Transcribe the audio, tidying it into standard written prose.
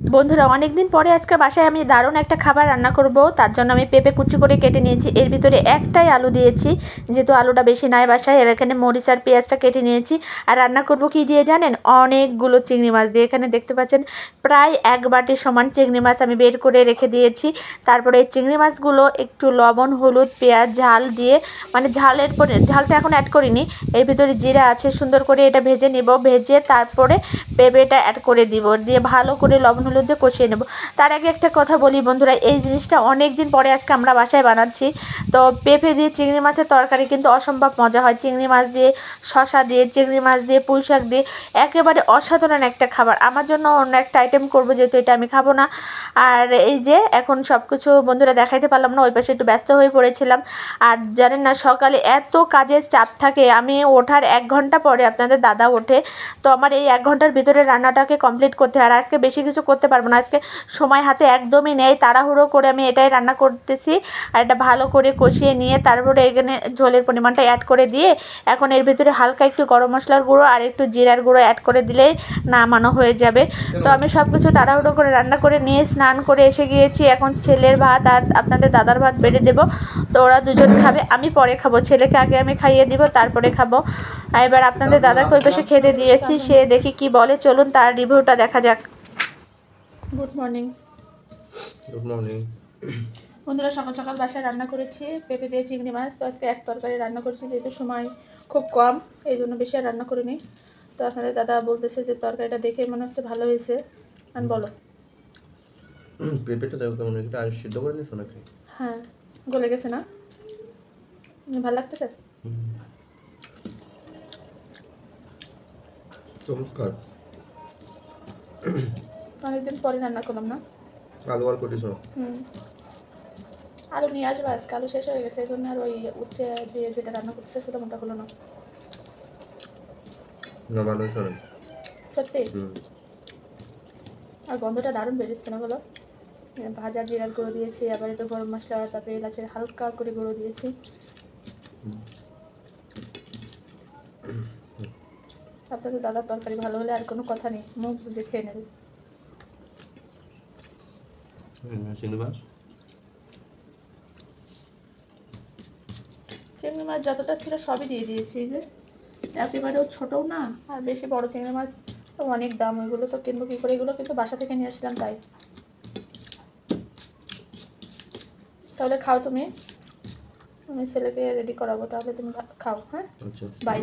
বন্ধুরা অনেকদিন পরে আজকে বাসায় আমি দারুণ একটা খাবার রান্না করব। তার জন্য আমি পেঁপে কুচি করে কেটে নিয়েছি, এর ভিতরে একটাই আলু দিয়েছি যেহেতু আলুটা বেশি নাই বাসায়। এর এখানে মরিচ আর পেঁয়াজটা কেটে নিয়েছি। আর রান্না করব কি দিয়ে জানেন? অনেকগুলো চিংড়ি মাছ দিয়ে। এখানে দেখতে পাচ্ছেন প্রায় 1 বাটি সমান চিংড়ি মাছ আমি বের করে রেখে দিয়েছি। তারপরে এই চিংড়ি মাছগুলো একটু লবণ, হলুদ, পেঁয়াজ, ঝাল দিয়ে, মানে ঝালের পরে ঝালটা এখন অ্যাড করিনি, এর ভিতরে জিরা আছে, সুন্দর করে এটা ভেজে নেব। ভেজে তারপরে পেঁপেটা অ্যাড করে দিব, দিয়ে ভালো করে লবণ হলুদ দিয়ে কষিয়ে নেব। তার আগে একটা কথা বলি বন্ধুরা, এই জিনিসটা অনেক দিন পরে আজকে আমরা বাসায় বানাচ্ছি। তো পেঁপে দিয়ে চিংড়ি মাছের তরকারি কিন্তু অসম্ভব মজা হয়। চিংড়ি মাছ দিয়ে, শসা দিয়ে, চিংড়ি মাছ দিয়ে, পুঁই শাক দিয়ে একেবারে অসাধারণ একটা খাবার। আমার জন্য অন্য একটা আইটেম করবো যেহেতু এটা আমি খাবো না। আর এই যে এখন সব কিছু বন্ধুরা দেখাইতে পারলাম না, ওই পাশে একটু ব্যস্ত হয়ে পড়েছিলাম। আর জানেন না, সকালে এত কাজের চাপ থাকে, আমি ওঠার 1 ঘন্টা পরে আপনাদের দাদা ওঠে। তো আমার এই 1 ঘন্টার ভিতরে রান্নাটাকে কমপ্লিট করতে হয়। আর আজকে বেশি কিছু করতে পারবো না, আজকে সময় হাতে একদমই নেই। তাড়াহুড়ো করে আমি এটাই রান্না করতেছি। আর এটা ভালো করে কষিয়ে নিয়ে তারপরে এখানে ঝোলের পরিমাণটা অ্যাড করে দিয়ে এখন এর ভিতরে হালকা একটু গরম মশলার গুঁড়ো আর একটু জিরার গুঁড়ো অ্যাড করে দিলেই নামানো হয়ে যাবে। তো আমি সব কিছু তাড়াহুড়ো করে রান্না করে নিয়ে স্নান করে এসে গিয়েছি। এখন ছেলের ভাত আর আপনাদের দাদার ভাত বেড়ে দেবো। তো ওরা দুজন খাবে, আমি পরে খাবো। ছেলেকে আগে আমি খাইয়ে দিব, তারপরে খাবো। আর এবার আপনাদের দাদাকে ওই পাশে খেতে দিয়েছি, সে দেখি কি বলে। চলুন তার রিভিউটা দেখা যাক। Good morning. গুড মর্নিং বন্ধুরা, সকাল সকাল বাসায় রান্না করেছি পেঁপে দিয়ে চিংড়ি মাছ। তো আজকে এক তরকারি রান্না করেছি, যেহেতু সময় খুব কম এই জন্য বেশি আর রান্না করিনি। তো আপনাদের দাদা বলতেছে যে তরকারিটা দেখে মনে হচ্ছে ভালো হয়েছে। আর বলো, পেঁপেটা দেখো কেমন এটা আর সিদ্ধ করে নিছো নাকি? হ্যাঁ, গলে গেছে না? ভালো লাগতেছে? চমৎকার। অনেকদিন পরে রান্না করলাম না। আলু আর কটিস আলু নিয়ে আসবো আজকে, আলু শেষ হয়ে গেছে এই জন্য। আর ওই উচ্ছে দিয়ে যেটা রান্না করছে সেটা মোটা হলো না। না ভালো শোনেন সত্যি? আর গন্ধটা দারুণ বেরিয়েছে না বলো? ভাজা জিরার গুঁড়ো দিয়েছি, আবার একটু গরম মশলা, তারপরে এলাচের হালকা করে গুঁড়ো দিয়েছি। আপনাদের দাদার তরকারি ভালো হলে আর কোনো কথা নেই, মুখ বুঝে খেয়ে নেবে। চিংড়ি মাছ যতটা ছিল সবই দিয়ে দিয়েছি। যে একেবারেও ছোটও না আর বেশি বড় চিংড়ি মাছ তো অনেক দাম, ওইগুলো তো কিনবো কী করে? এগুলো কিন্তু বাসা থেকে নিয়ে আসলাম তাই। তাহলে খাও তুমি, আমি ছেলেকে রেডি করাবো, তাহলে তুমি খাও। হ্যাঁ, আচ্ছা, বাই।